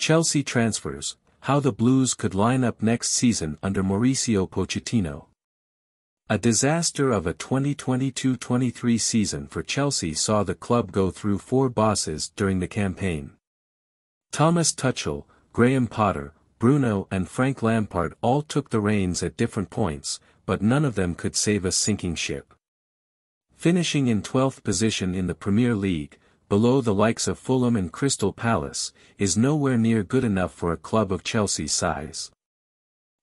Chelsea transfers, how the Blues could line up next season under Mauricio Pochettino. A disaster of a 2022-23 season for Chelsea saw the club go through 4 bosses during the campaign. Thomas Tuchel, Graham Potter, Bruno and Frank Lampard all took the reins at different points, but none of them could save a sinking ship. Finishing in 12th position in the Premier League, below the likes of Fulham and Crystal Palace, is nowhere near good enough for a club of Chelsea's size.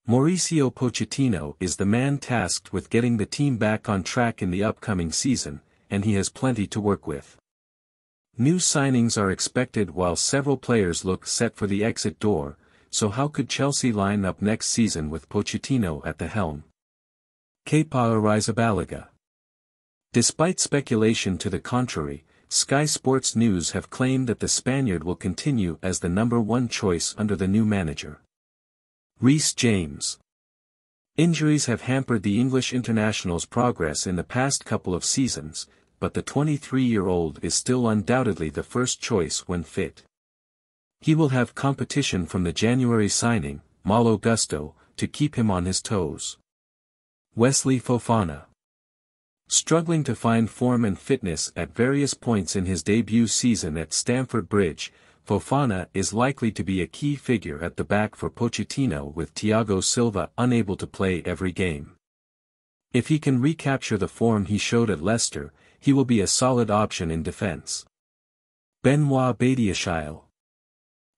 Mauricio Pochettino is the man tasked with getting the team back on track in the upcoming season, and he has plenty to work with. New signings are expected while several players look set for the exit door, so how could Chelsea line up next season with Pochettino at the helm? Kepa Arrizabalaga. Despite speculation to the contrary, Sky Sports News have claimed that the Spaniard will continue as the number 1 choice under the new manager. Reece James. Injuries have hampered the English international's progress in the past couple of seasons, but the 23-year-old is still undoubtedly the first choice when fit. He will have competition from the January signing, Malo Gusto, to keep him on his toes. Wesley Fofana. Struggling to find form and fitness at various points in his debut season at Stamford Bridge, Fofana is likely to be a key figure at the back for Pochettino with Thiago Silva unable to play every game. If he can recapture the form he showed at Leicester, he will be a solid option in defence. Benoit Badiashile.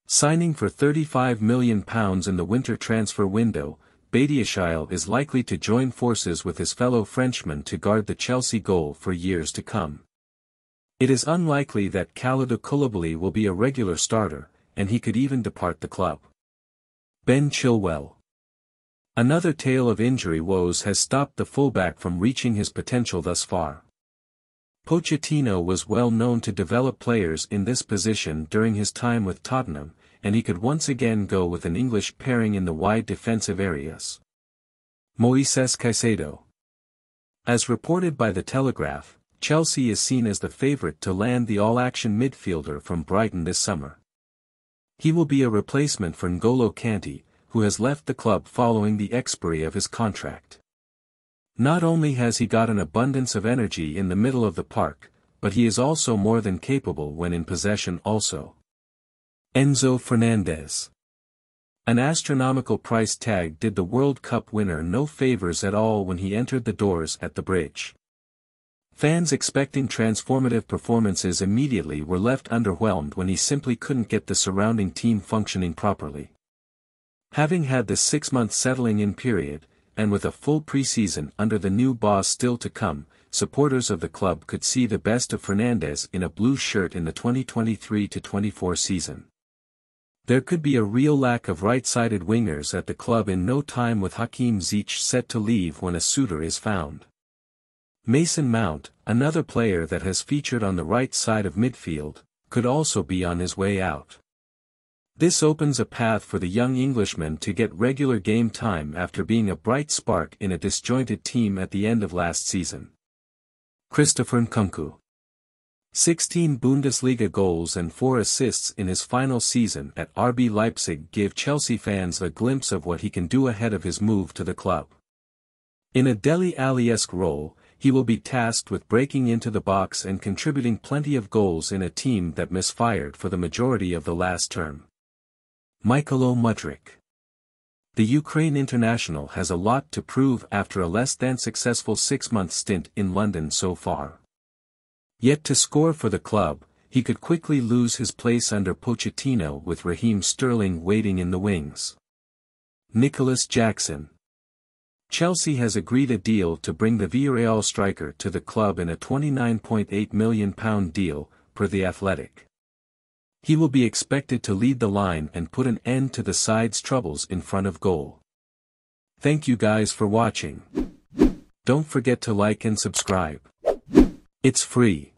Signing for £35 million in the winter transfer window, Badiashile is likely to join forces with his fellow Frenchman to guard the Chelsea goal for years to come. It is unlikely that Kalidou Koulibaly will be a regular starter, and he could even depart the club. Ben Chilwell. Another tale of injury woes has stopped the fullback from reaching his potential thus far. Pochettino was well known to develop players in this position during his time with Tottenham, and he could once again go with an English pairing in the wide defensive areas. Moises Caicedo. As reported by The Telegraph, Chelsea is seen as the favourite to land the all-action midfielder from Brighton this summer. He will be a replacement for N'Golo Kanté, who has left the club following the expiry of his contract. Not only has he got an abundance of energy in the middle of the park, but he is also more than capable when in possession also. Enzo Fernandez. An astronomical price tag did the World Cup winner no favours at all when he entered the doors at the Bridge. Fans expecting transformative performances immediately were left underwhelmed when he simply couldn't get the surrounding team functioning properly. Having had the 6-month settling-in period, and with a full pre-season under the new boss still to come, supporters of the club could see the best of Fernandez in a blue shirt in the 2023-24 season. There could be a real lack of right-sided wingers at the club in no time with Hakim Ziyech set to leave when a suitor is found. Mason Mount, another player that has featured on the right side of midfield, could also be on his way out. This opens a path for the young Englishman to get regular game time after being a bright spark in a disjointed team at the end of last season. Christopher Nkunku. 16 Bundesliga goals and 4 assists in his final season at RB Leipzig give Chelsea fans a glimpse of what he can do ahead of his move to the club. In a Dele Alli-esque role, he will be tasked with breaking into the box and contributing plenty of goals in a team that misfired for the majority of the last term. Mykhailo Mudryk. The Ukraine international has a lot to prove after a less-than-successful 6-month stint in London so far. Yet to score for the club, he could quickly lose his place under Pochettino with Raheem Sterling waiting in the wings. Nicholas Jackson. Chelsea has agreed a deal to bring the Villarreal striker to the club in a £29.8 million deal, per The Athletic. He will be expected to lead the line and put an end to the side's troubles in front of goal. Thank you guys for watching. Don't forget to like and subscribe. It's free.